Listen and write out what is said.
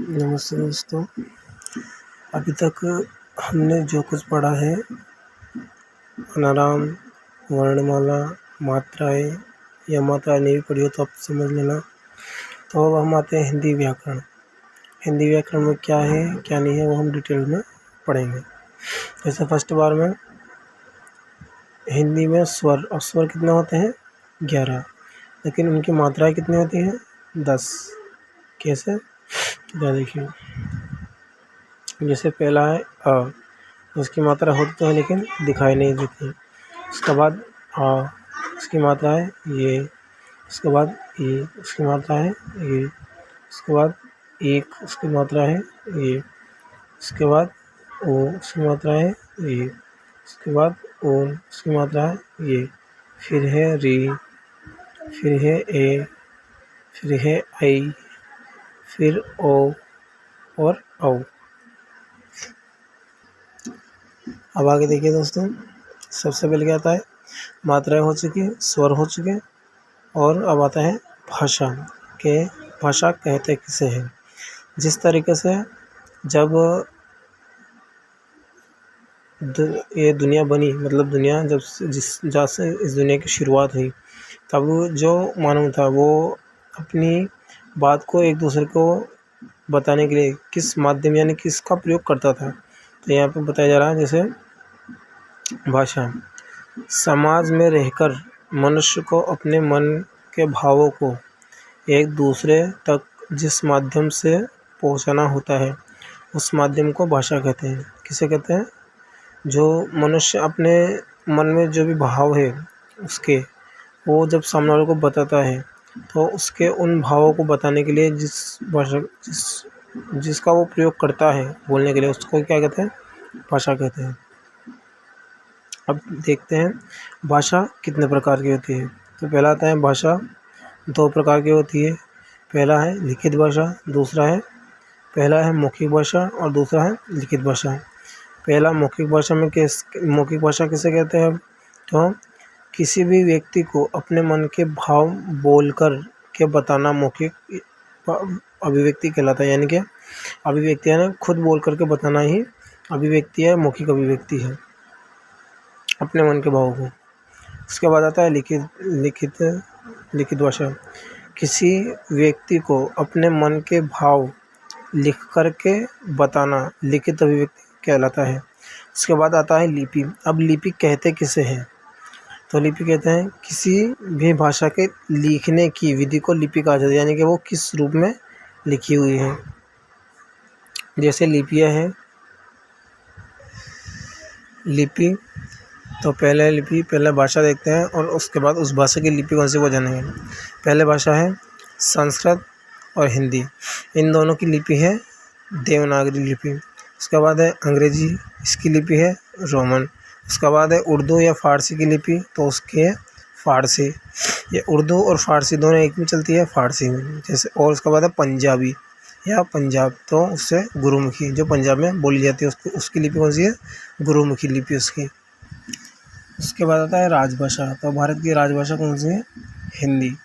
नमस्ते दोस्तों। अभी तक हमने जो कुछ पढ़ा है अनाराम, वर्णमाला, मात्राएँ या मात्राएँ नहीं पढ़ी हो तो आप समझ लेना। तो अब हम आते हैं हिंदी व्याकरण। हिंदी व्याकरण में क्या है क्या नहीं है वो हम डिटेल में पढ़ेंगे। जैसे फर्स्ट बार में हिंदी में स्वर, और स्वर कितने होते हैं 11, लेकिन उनकी मात्राएँ कितनी होती हैं 10। कैसे? तो देखिए, जैसे पहला है अ, उसकी मात्रा होती तो है लेकिन दिखाई नहीं देती। उसके बाद आ, उसकी मात्रा है ये। उसके बाद ये, उसकी मात्रा है ये। उसके बाद एक, उसकी मात्रा है ये। उसके बाद ओ, उसकी मात्रा है ये। उसके बाद ओ, उसकी मात्रा है ये। फिर है री, फिर है ए, फिर है आई, फिर ओ और औ। अब आगे देखिए दोस्तों, सबसे पहले क्या आता है, मात्राएँ हो चुकी, स्वर हो चुके, और अब आता है भाषा के। भाषा कहते किसे हैं? जिस तरीके से जब ये दुनिया बनी, मतलब दुनिया जब जहाँ से इस दुनिया की शुरुआत हुई, तब जो मानव था वो अपनी बात को एक दूसरे को बताने के लिए किस माध्यम यानी किसका प्रयोग करता था। तो यहाँ पे बताया जा रहा है, जैसे भाषा, समाज में रहकर मनुष्य को अपने मन के भावों को एक दूसरे तक जिस माध्यम से पहुंचाना होता है उस माध्यम को भाषा कहते हैं। किसे कहते हैं? जो मनुष्य अपने मन में जो भी भाव है उसके, वो जब सामने वाले को बताता है तो उसके उन भावों को बताने के लिए जिसका वो प्रयोग करता है बोलने के लिए, उसको क्या कहते हैं? भाषा कहते हैं। अब देखते हैं भाषा कितने प्रकार की होती है। तो पहला आता है, भाषा 2 प्रकार की होती है। पहला है लिखित भाषा, पहला है मौखिक भाषा और दूसरा है लिखित भाषा। पहला मौखिक भाषा में मौखिक भाषा किसे कहते हैं? तो किसी भी व्यक्ति को अपने मन के भाव बोलकर के बताना मौखिक अभिव्यक्ति कहलाता है। यानी कि अभिव्यक्ति है ना, खुद बोल करके बताना ही अभिव्यक्ति है, मौखिक अभिव्यक्ति है अपने मन के भावों को। उसके बाद आता है लिखित भाषा। किसी व्यक्ति को अपने मन के भाव लिख करके बताना लिखित अभिव्यक्ति कहलाता है। उसके बाद आता है लिपि। अब लिपि कहते किसे हैं? तो लिपि कहते हैं किसी भी भाषा के लिखने की विधि को लिपि कहा जाता है, यानी कि वो किस रूप में लिखी हुई है। जैसे लिपियाँ हैं, लिपि, तो पहले भाषा देखते हैं और उसके बाद उस भाषा की लिपि कौन सी वो जानेंगे। पहले भाषा है संस्कृत और हिंदी, इन दोनों की लिपि है देवनागरी लिपि। उसके बाद है अंग्रेजी, इसकी लिपि है रोमन। उसके बाद है उर्दू या फ़ारसी की लिपि, तो उसकी है फ़ारसी। ये उर्दू और फ़ारसी दोनों एक में चलती है, फ़ारसी में जैसे। और उसके बाद है पंजाबी या पंजाब, तो उससे गुरुमुखी, जो पंजाब में बोली जाती है उसकी लिपि कौन सी है? गुरुमुखी लिपि उसकी। उसके बाद आता है राजभाषा। तो भारत की राजभाषा कौन सी है? हिंदी।